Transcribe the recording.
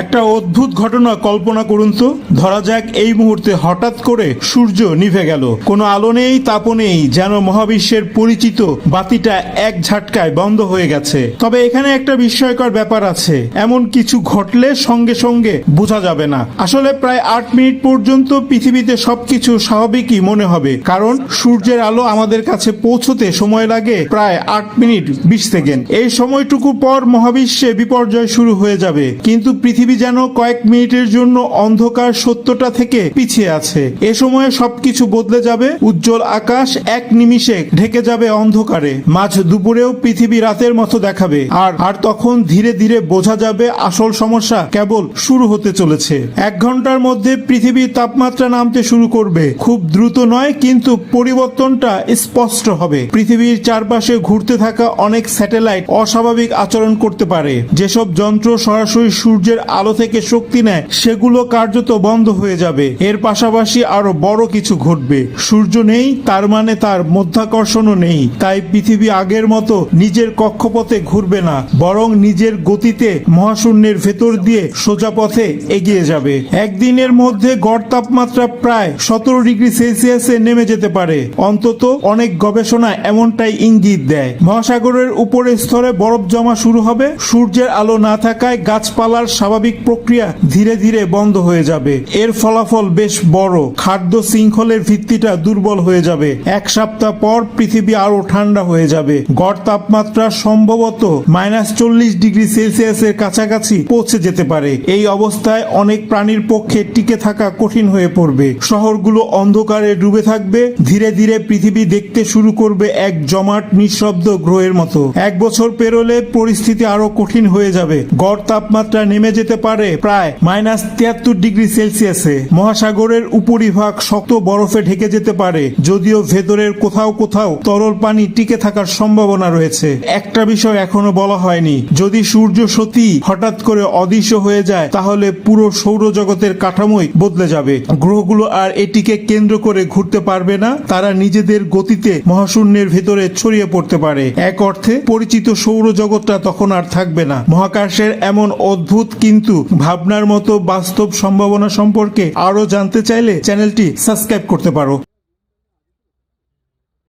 একটা অদ্ভুত ঘটনা কল্পনা করুন তো। ধরা যাক এই মুহূর্তে হঠাৎ করে সূর্য নিভে গেল, কোনো আলো নেই, তাপও নেই, যেন মহাবিশ্বের পরিচিত বাতিটা এক ঝাটকায় বন্ধ হয়ে গেছে। তবে এখানে একটা বিস্ময়কর ব্যাপার আছে, এমন কিছু ঘটলে সঙ্গে সঙ্গে বোঝা যাবে না। আসলে প্রায় 8 মিনিট পর্যন্ত পৃথিবীতে সবকিছু স্বাভাবিকই মনে হবে, কারণ সূর্যের আলো আমাদের কাছে পৌঁছতে সময় লাগে প্রায় 8 মিনিট 20 সেকেন্ড। এই সময়টুকু পর মহাবিশ্বে বিপর্যয় শুরু হয়ে যাবে, কিন্তু পৃথিবী যেন কয়েক মিনিটের জন্য অন্ধকার সত্যটা থেকে পিছিয়ে আছে। এ সময়ে সবকিছু বদলে যাবে, উজ্জ্বল আকাশ এক নিমিষে ঢেকে যাবে অন্ধকারে, মাঝ দুপুরেও পৃথিবী রাতের মতো দেখাবে। আর তখন ধীরে ধীরে বোঝা যাবে আসল সমস্যা কেবল শুরু হতে চলেছে। 1 ঘন্টার মধ্যে পৃথিবীর তাপমাত্রা নামতে শুরু করবে, খুব দ্রুত নয়, কিন্তু পরিবর্তনটা স্পষ্ট হবে। পৃথিবীর চারপাশে ঘুরতে থাকা অনেক স্যাটেলাইট অস্বাভাবিক আচরণ করতে পারে। যেসব যন্ত্র সরাসরি সূর্যের আলো থেকে শক্তি নেয় সেগুলো কার্যত বন্ধ হয়ে যাবে। এর পাশাপাশি আরো বড় কিছু ঘটবে। সূর্য নেই, তার মানে তার মধ্যাকর্ষণও নেই। তাই পৃথিবী আগের মতো নিজের কক্ষপথে ঘুরবে না, বরং নিজের গতিতে মহাশূন্যের ভেতর দিয়ে সোজা পথে এগিয়ে যাবে। একদিনের মধ্যে গড় তাপমাত্রা প্রায় 17 ডিগ্রি সেলসিয়াসে নেমে যেতে পারে। অন্তত অনেক গবেষণা এমনটাই ইঙ্গিত দেয়। মহাসাগরের উপরের স্তরে বরফ জমা শুরু হবে। সূর্যের আলো না থাকায় গাছপালার স্বাভাবিক প্রক্রিয়া ধীরে ধীরে বন্ধ হয়ে যাবে। এর ফলাফল বেশ বড়, খাদ্য শৃঙ্খলের ভিত্তিটা দুর্বল হয়ে যাবে। 1 সপ্তাহ পর পৃথিবী আরো ঠান্ডা হয়ে যাবে। গড় তাপমাত্রা সম্ভবত -40 ডিগ্রি সেলসিয়াসের কাছাকাছি পৌঁছে যেতে পারে। এই অবস্থায় অনেক প্রাণীর পক্ষে টিকে থাকা কঠিন হয়ে পড়বে। শহরগুলো অন্ধকারে ডুবে থাকবে। ধীরে ধীরে পৃথিবী দেখতে শুরু করবে এক জমাট নিঃশব্দ গ্রহের মতো। 1 বছর পেরোলে পরিস্থিতি আরো কঠিন হয়ে যাবে। গড় তাপমাত্রা নেমে যেতে পারে প্রায় -73 ডিগ্রি সেলসিয়াসে। মহাসাগরের উপরিভাগ শক্ত বরফে ঢেকে যেতে পারে, যদিও ভেতরের কোথাও কোথাও তরল পানি টিকে থাকার সম্ভাবনা রয়েছে। একটা বিষয় এখনো বলা হয়নি, যদি সূর্য সত্যি হঠাৎ করে অদৃশ্য হয়ে যায় তাহলে পুরো সৌরজগতের কাঠামোই বদলে যাবে। গ্রহগুলো আর এটিকে কেন্দ্র করে ঘুরতে পারবে না, তারা নিজেদের গতিতে মহাশূন্যের ভেতরে ছড়িয়ে পড়তে পারে। এক অর্থে পরিচিত সৌরজগৎটা তখন আর থাকবে না। মহাকাশের এমন অদ্ভুত কিন্তু ভাবনার মতো বাস্তব সম্ভাবনা সম্পর্কে আরো জানতে চাইলে চ্যানেলটি সাবস্ক্রাইব করতে পারো।